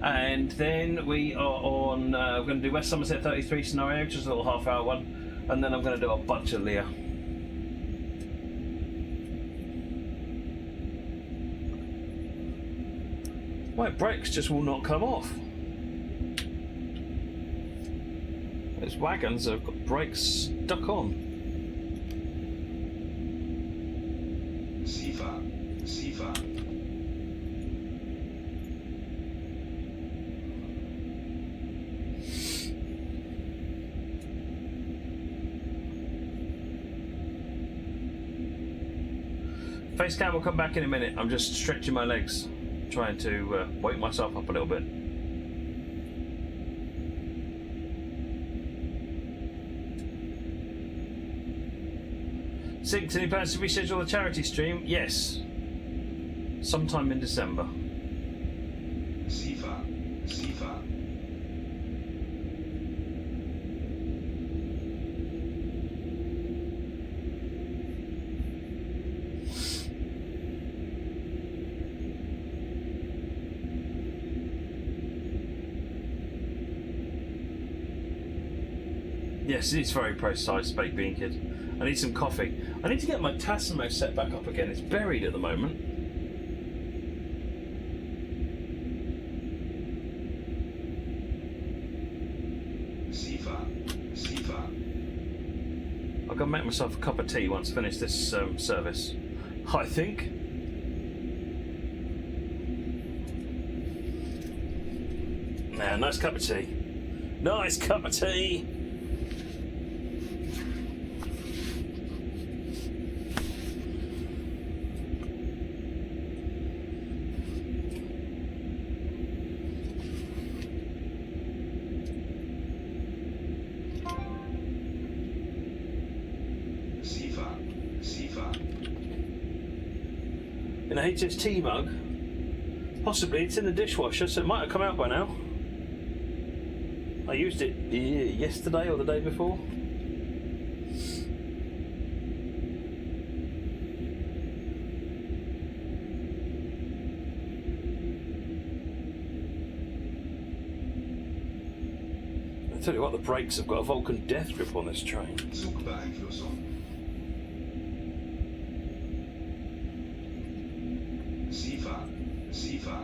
And then we are on, we're going to do West Somerset 33 scenario, just a little half-hour one. And then I'm going to do a bunch of Leah. My brakes just will not come off. Those wagons have got brakes stuck on. Sifa, Sifa. Face cam will come back in a minute. I'm just stretching my legs, trying to wake myself up a little bit. Six, any plans to reschedule the charity stream? Yes. Sometime in December. Sifa. Sifa. Yes, it is very precise, Baked Bean Kid. I need some coffee. I need to get my Tassimo set back up again. It's buried at the moment. Sifa. Sifa. I'll go make myself a cup of tea once I finish this service. I think. Now, nice cup of tea. Nice cup of tea. In a HST mug? Possibly, it's in the dishwasher, so it might have come out by now. I used it yesterday or the day before. I tell you what, the brakes have got a Vulcan death grip on this train. Sifa. Sifa.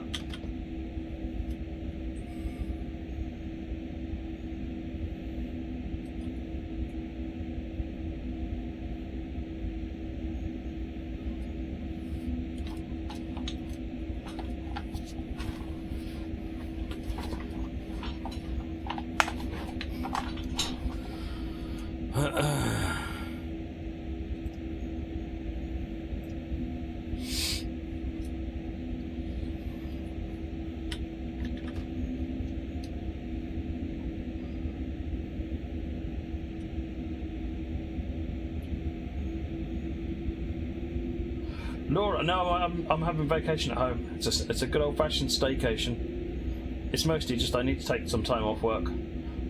Laura, no, I'm having vacation at home. It's a good old-fashioned staycation. It's mostly just I need to take some time off work.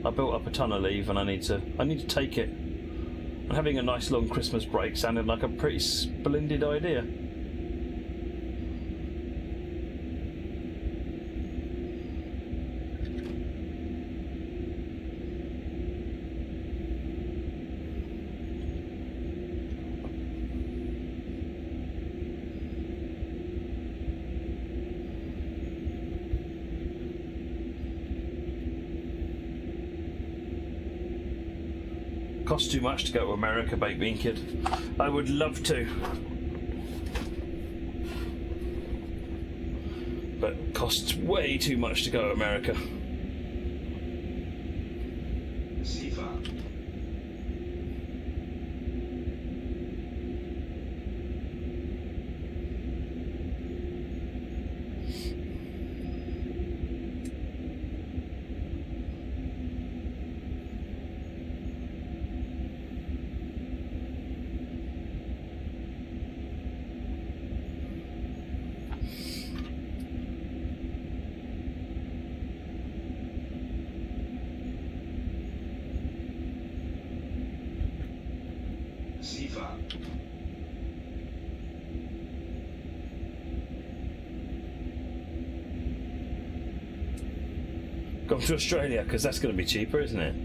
I built up a ton of leave and I need to take it. And having a nice long Christmas break sounded like a pretty splendid idea. Costs too much to go to America, Baked Bean Kid. I would love to. But it costs way too much to go to America. Sifa. Sifa. Gone to Australia, because that's going to be cheaper, isn't it?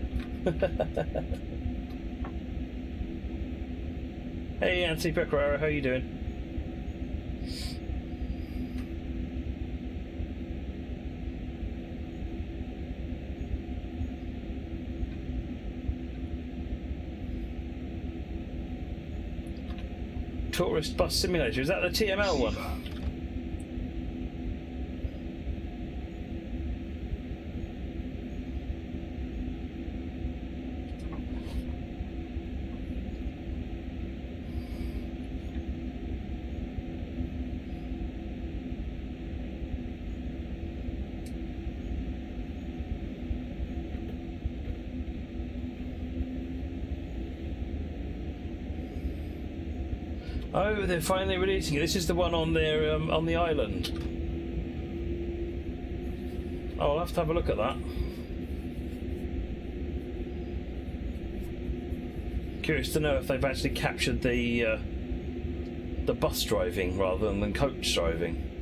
Hey, Anthony Pecoraro, how you doing? Tourist Bus Simulator, is that the TML one? Oh, they're finally releasing it. This is the one on their on the island. Oh, I'll have to have a look at that. Curious to know if they've actually captured the bus driving rather than coach driving.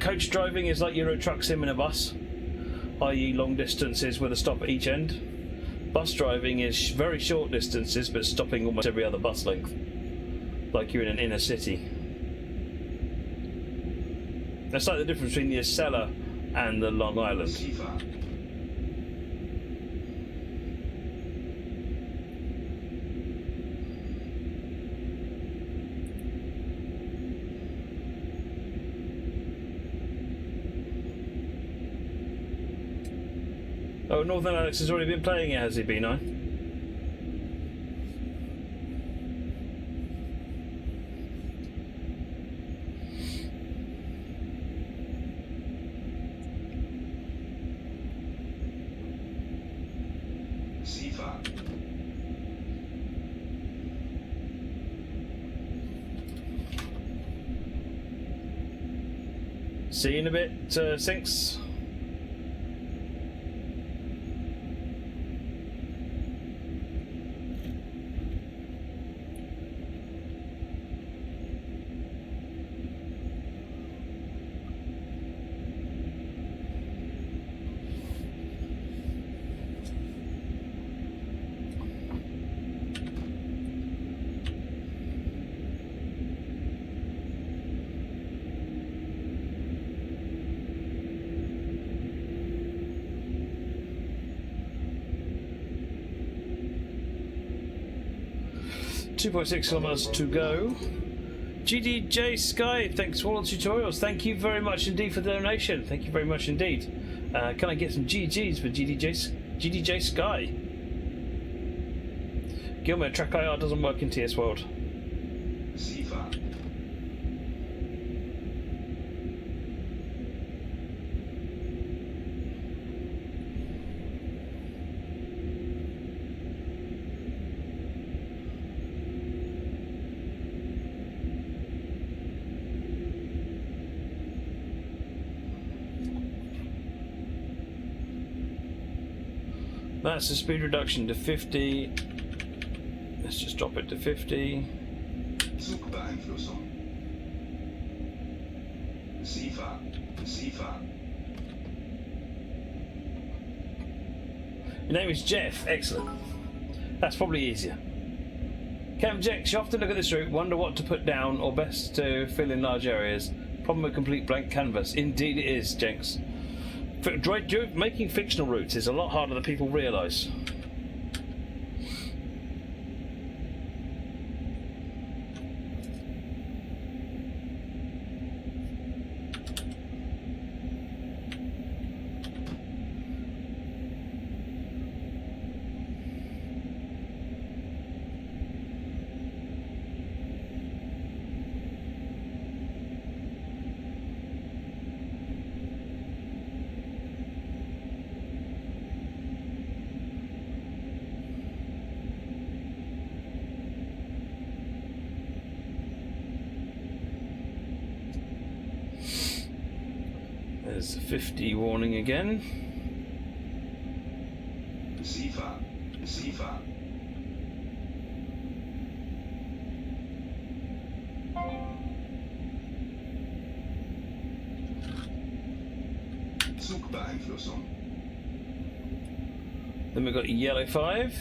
Coach driving is like Euro Truck Sim in a bus, i.e. long distances with a stop at each end. Bus driving is very short distances but stopping almost every other bus length, like you're in an inner city. That's like the difference between the Acela and the Long Island. Sifa. Oh, Northern Alex has already been playing it, has he, B9? Sifa. See you in a bit, Sinks. .6 kilometers to go. GDJ Sky, thanks for all the tutorials. Thank you very much indeed for the donation. Thank you very much indeed. Can I get some GGs for GDJ Sky? Gilmer, Track IR doesn't work in TS World. Sifa. That's the speed reduction to 50. Let's just drop it to 50. Zugbeeinflussung. Sifa. Sifa. Your name is Jeff. Excellent. That's probably easier. Cam Jex, you often look at this route, wonder what to put down or best to fill in large areas. Problem with complete blank canvas. Indeed it is, Jenks. Making fictional routes is a lot harder than people realise. There's a 50 warning again. Sifa. Sifa. Zugbeeinflussung. Then we've got yellow 5.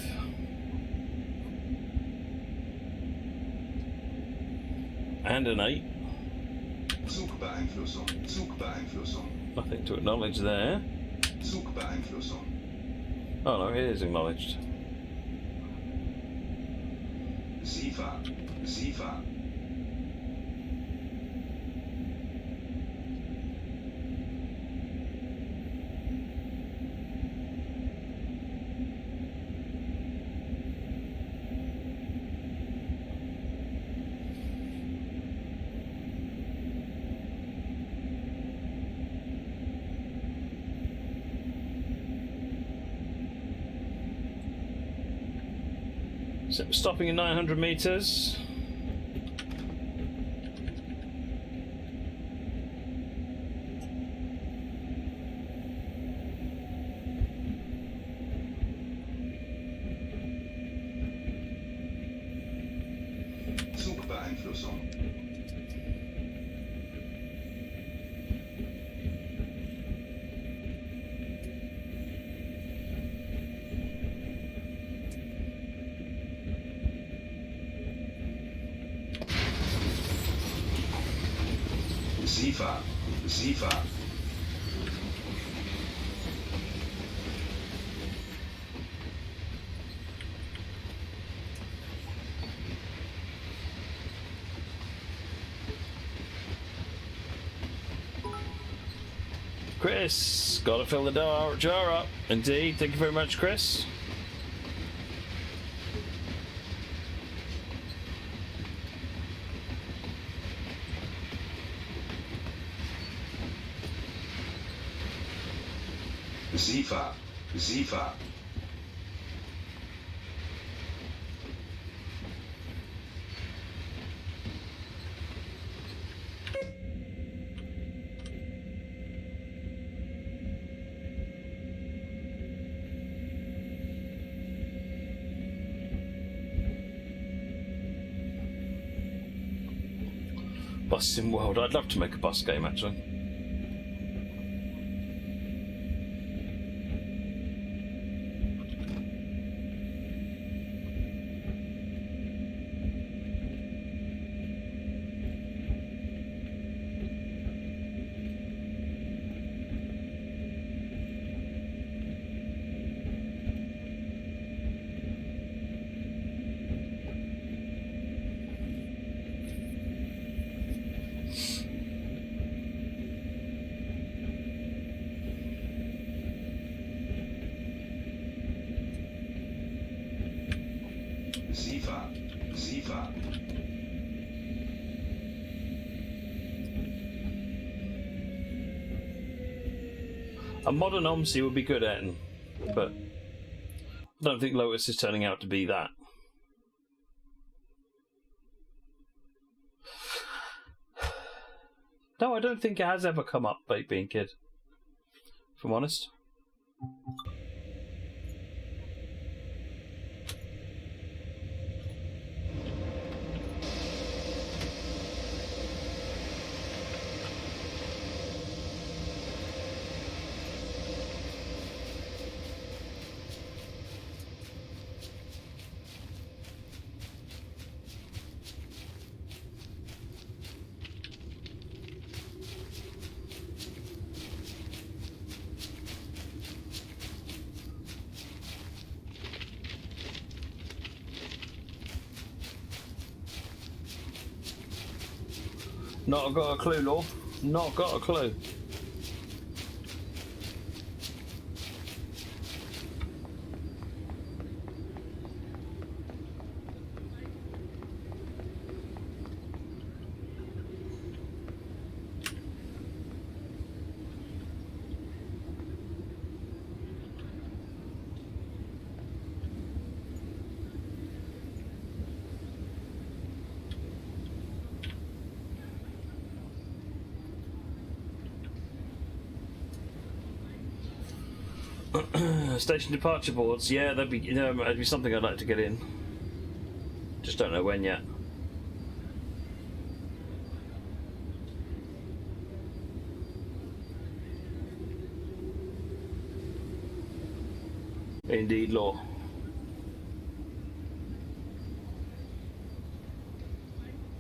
And an 8. Zugbeeinflussung. Zugbeeinflussung. Nothing to acknowledge there. Zugbeeinflussung. Oh no, it is acknowledged. Receiver. Receiver. So stopping at 900 meters. Zugbeeinflussung. Receiver. Receiver. Chris, gotta fill the jar up. Indeed, thank you very much, Chris. Receiver. Receiver. Bus Sim World. I'd love to make a bus game, actually. Receiver. Receiver. A modern OMSI would be good, Etten, but I don't think Lotus is turning out to be that. No, I don't think it has ever come up, Baked Bean Kid, if I'm honest. Not got a clue, Law. Not got a clue. Station departure boards, yeah, that'd be something I'd like to get in. Just don't know when yet. Indeed, Law.